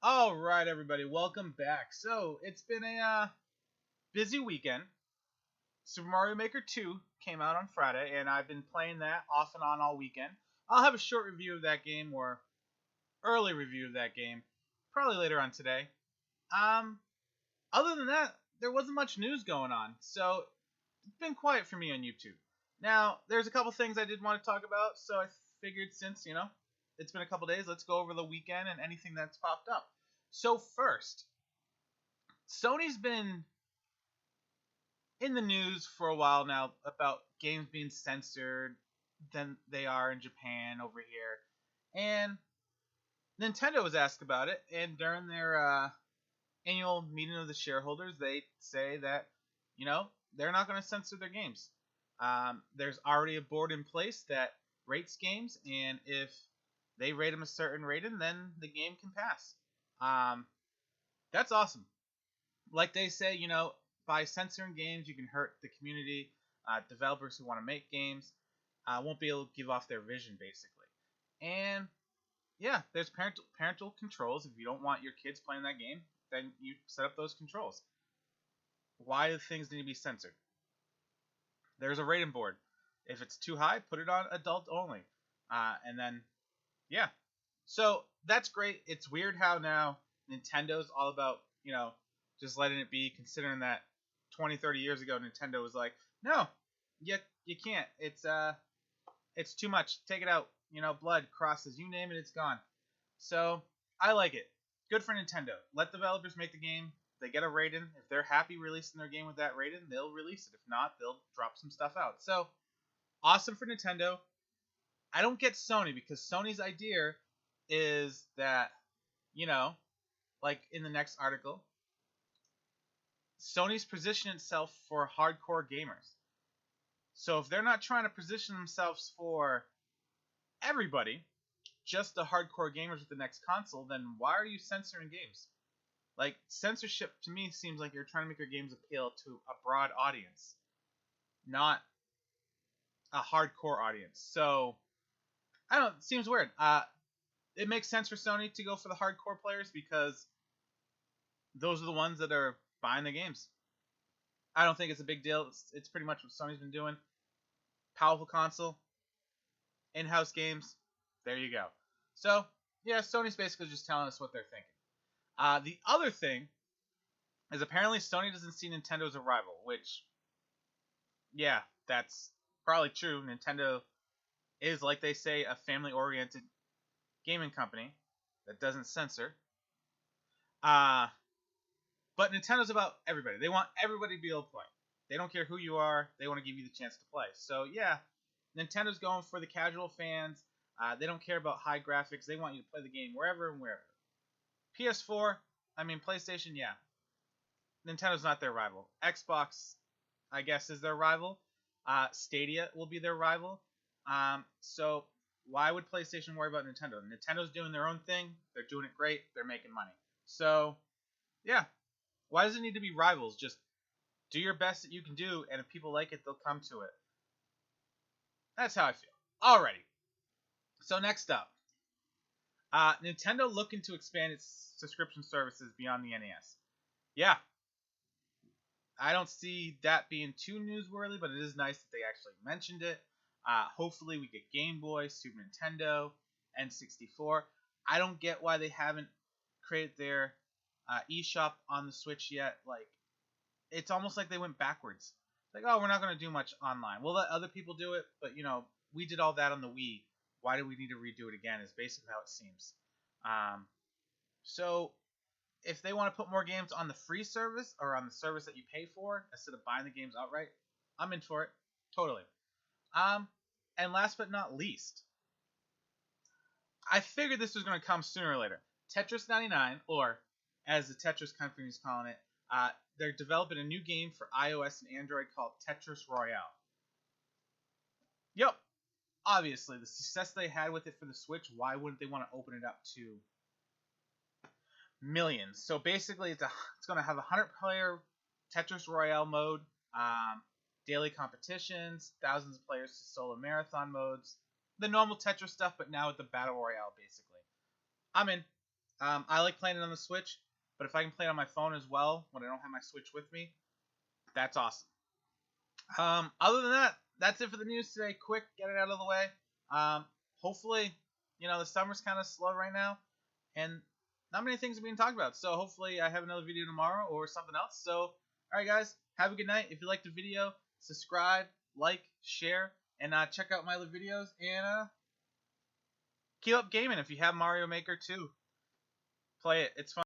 All right, everybody, welcome back. So it's been a busy weekend. Super Mario Maker 2 came out on Friday, and I've been playing that off and on all weekend. I'll have a short review of that game, or early review of that game, probably later on today. Um, Other than that, there wasn't much news going on, so it's been quiet for me on YouTube. Now, there's a couple things I did want to talk about, so I figured since, it's been a couple days, let's go over the weekend and anything that's popped up. So first, Sony's been in the news for a while now about games being censored than they are in Japan over here. And Nintendo was asked about it, and during their annual meeting of the shareholders, they say that, they're not going to censor their games. There's already a board in place that rates games, and if they rate them a certain rating, then the game can pass. That's awesome. Like they say, by censoring games, you can hurt the community. Developers who want to make games won't be able to give off their vision, basically. And yeah, there's parental controls. If you don't want your kids playing that game, then you set up those controls. Why do things need to be censored? There's a rating board. If it's too high, put it on adult only. And then, yeah. So that's great. It's weird how now Nintendo's all about, just letting it be, considering that 20, 30 years ago, Nintendo was like, no, you can't. It's too much. Take it out. Blood, crosses, you name it, it's gone. So I like it. Good for Nintendo. Let developers make the game. They get a rating. If they're happy releasing their game with that rating, they'll release it. If not, they'll drop some stuff out. So awesome for Nintendo. I don't get Sony, because Sony's idea is that, like in the next article, Sony's positioned itself for hardcore gamers. So if they're not trying to position themselves for everybody, just the hardcore gamers with the next console, then why are you censoring games? Like, censorship to me seems like you're trying to make your games appeal to a broad audience, not a hardcore audience. So I don't know, it seems weird. It makes sense for Sony to go for the hardcore players, because those are the ones that are buying the games. I don't think it's a big deal. It's pretty much what Sony's been doing. Powerful console, in-house games, there you go. So, yeah, Sony's basically just telling us what they're thinking. The other thing is apparently Sony doesn't see Nintendo as a rival, which, yeah, that's probably true. Nintendo is, like they say, a family-oriented gaming company that doesn't censor. But Nintendo's about everybody. They want everybody to be able to play. They don't care who you are. They want to give you the chance to play. So, yeah, Nintendo's going for the casual fans. They don't care about high graphics. They want you to play the game wherever and wherever. PlayStation, yeah. Nintendo's not their rival. Xbox, I guess, is their rival. Stadia will be their rival. So why would PlayStation worry about Nintendo? Nintendo's doing their own thing. They're doing it great. They're making money. So, yeah. Why does it need to be rivals? Just do your best that you can do, and if people like it, they'll come to it. That's how I feel. Alrighty. So next up, Nintendo looking to expand its subscription services beyond the NES. Yeah, I don't see that being too newsworthy, but it is nice that they actually mentioned it. Hopefully we get Game Boy, Super Nintendo, N64. I don't get why they haven't created their eShop on the Switch yet. Like, it's almost like they went backwards. Like, oh, we're not going to do much online. We'll let other people do it, but, we did all that on the Wii. Why do we need to redo it again is basically how it seems. So if they want to put more games on the free service, or on the service that you pay for, instead of buying the games outright, I'm in for it. Totally. And last but not least, I figured this was going to come sooner or later. Tetris 99, or as the Tetris company is calling it, they're developing a new game for iOS and Android called Tetris Royale. Yep. Obviously, the success they had with it for the Switch, why wouldn't they want to open it up to millions? So basically, it's going to have a 100-player Tetris Royale mode, daily competitions, thousands of players to solo marathon modes, the normal Tetris stuff, but now with the Battle Royale, basically. I'm in. I like playing it on the Switch, but if I can play it on my phone as well when I don't have my Switch with me, that's awesome. Other than that, that's it for the news today. Quick, get it out of the way. Hopefully, the summer's kind of slow right now, and not many things are being talked about. So hopefully, I have another video tomorrow or something else. So, all right, guys, have a good night. If you liked the video, subscribe, like, share, and check out my other videos. And keep up gaming. If you have Mario Maker 2, play it. It's fun.